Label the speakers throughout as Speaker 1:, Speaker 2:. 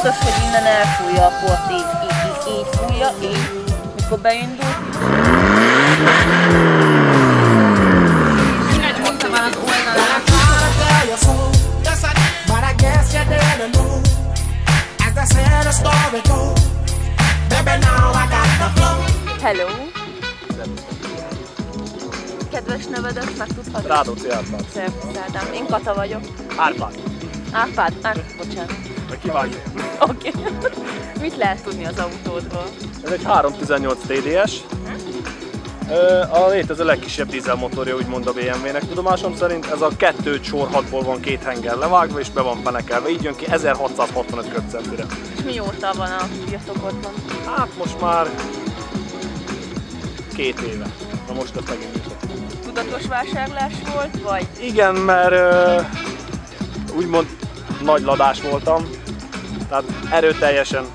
Speaker 1: fontos, hogy innen elfújja a port, így fújja, így, mikor beindul. Egy mondta van az oldalán. Hello! Kedves nevedet megtudhatom?
Speaker 2: Rádoci Árpád.
Speaker 1: Szervusz, én Kata vagyok.
Speaker 2: Árpád.
Speaker 1: Árpád, bocsánat.
Speaker 2: Kivágja.
Speaker 1: Oké. Mit lehet tudni az autódról?
Speaker 2: Ez egy 318 TDS. A létező legkisebb dízelmotorja, úgymond a BMW-nek tudomásom szerint. Ez a 2 sor 6-ból van 2 henger levágva és be van fenekelve. Így jön ki 1665 köbcentire.
Speaker 1: És mióta van a birtokodban?
Speaker 2: Hát most már 2 éve. Na most ezt megint is.
Speaker 1: Tudatos vásárlás volt, vagy?
Speaker 2: Igen, mert úgymond nagy ladás voltam. Tehát erőteljesen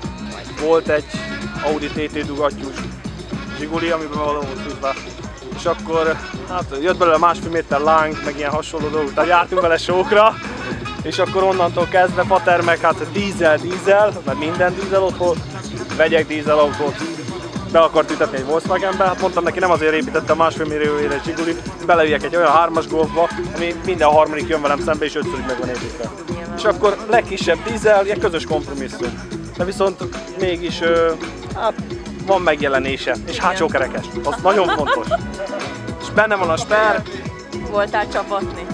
Speaker 2: volt egy Audi TT dugattyús Zsiguli, amiben való volt fűzve. És akkor hát, jött belőle 1,5 méter láng, meg ilyen hasonló dolgok, tehát jártunk vele sókra. És akkor onnantól kezdve pater meg hát dízel, mert minden dízel ott volt, vegyek dízelautót. Be akart ütetni egy Volkswagenbe, hát mondtam neki, nem azért építettem 1,5 millióért Zsiguli, beleüljek egy olyan 3-as Golfba, ami minden harmadik jön velem szembe és 5-ször meg van építve. És akkor legkisebb dízel, ilyen közös kompromisszum. De viszont mégis hát van megjelenése, és hátsó kerekes, az nagyon fontos. És benne van a sper.
Speaker 1: Voltál csapatni?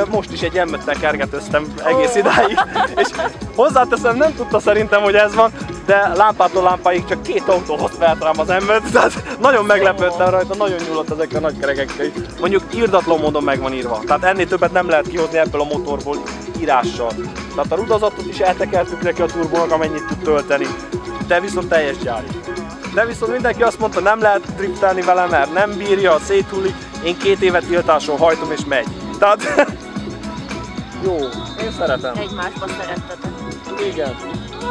Speaker 2: Most is egy M5-tel kergetőztem egész idáig, és hozzáteszem, nem tudta szerintem, hogy ez van, de lámpától lámpáig csak 2 autó vert rám az M5, tehát nagyon meglepődtem rajta, nagyon nyúlott ezekkel a nagy kerekekkel. Mondjuk irdatlan módon meg van írva, tehát ennél többet nem lehet kihozni ebből a motorból írással. Tehát a rudazatot is eltekertük neki a turbónak, amennyit tud tölteni, de viszont teljes gyári. De viszont mindenki azt mondta, nem lehet driftelni vele, mert nem bírja, széthullik, én 2 évet tiltáson hajtom és megy. Tehát jó, én szeretem.
Speaker 1: Egymásba szerettetek.
Speaker 2: Igen.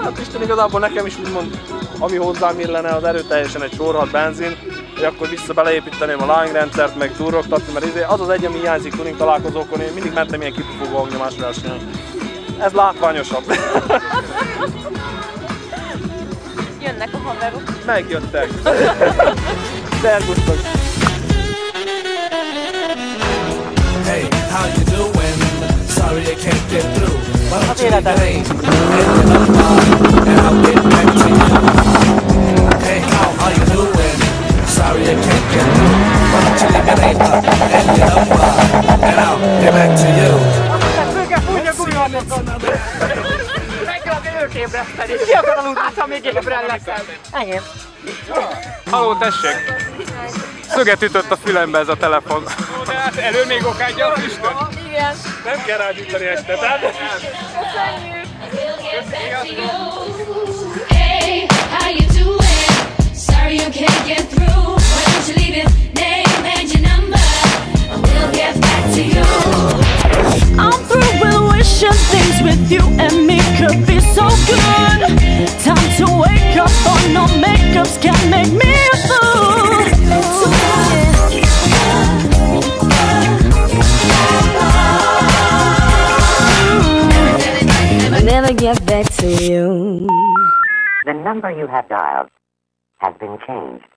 Speaker 2: Hát Isten igazából nekem is úgymond, ami hozzám illene, az erőteljesen egy sor 6 benzin, hogy akkor vissza beleépíteném a lángrendszert, meg durrogtatni, mert az az egy, ami hiányzik tuning találkozókon, én mindig mentem ilyen kipufogó hangnyomás versenyen. Ez látványosabb.
Speaker 1: Jönnek a haverok.
Speaker 2: Megjöttek. Szervusztok.
Speaker 3: Hey, how you doing? Sorry I can't get through. Why don't you leave your name and your number, and I'll get back to you. Hey, how you doing? Sorry I can't get through. Why don't you leave your name and your number, and I'll get back to you.
Speaker 4: Ki akar aludni, ha még ébren leszel? Enyém.
Speaker 5: Halló, tessék! Szöget ütött a fülembe ez a telefon. De hát elő még okádja a füstöt?
Speaker 1: Igen.
Speaker 2: Nem kell rágyújtani este, tehát?
Speaker 6: Hey, how you doing? Sorry you can't get through. Why don't you leave your name and your number, and we'll get back to you.
Speaker 7: I'm through with wishing things with you and me could be so good. Time to wake up, oh no makeups can make me a fool. I'll never get back to you.
Speaker 8: The number you have dialed has been changed.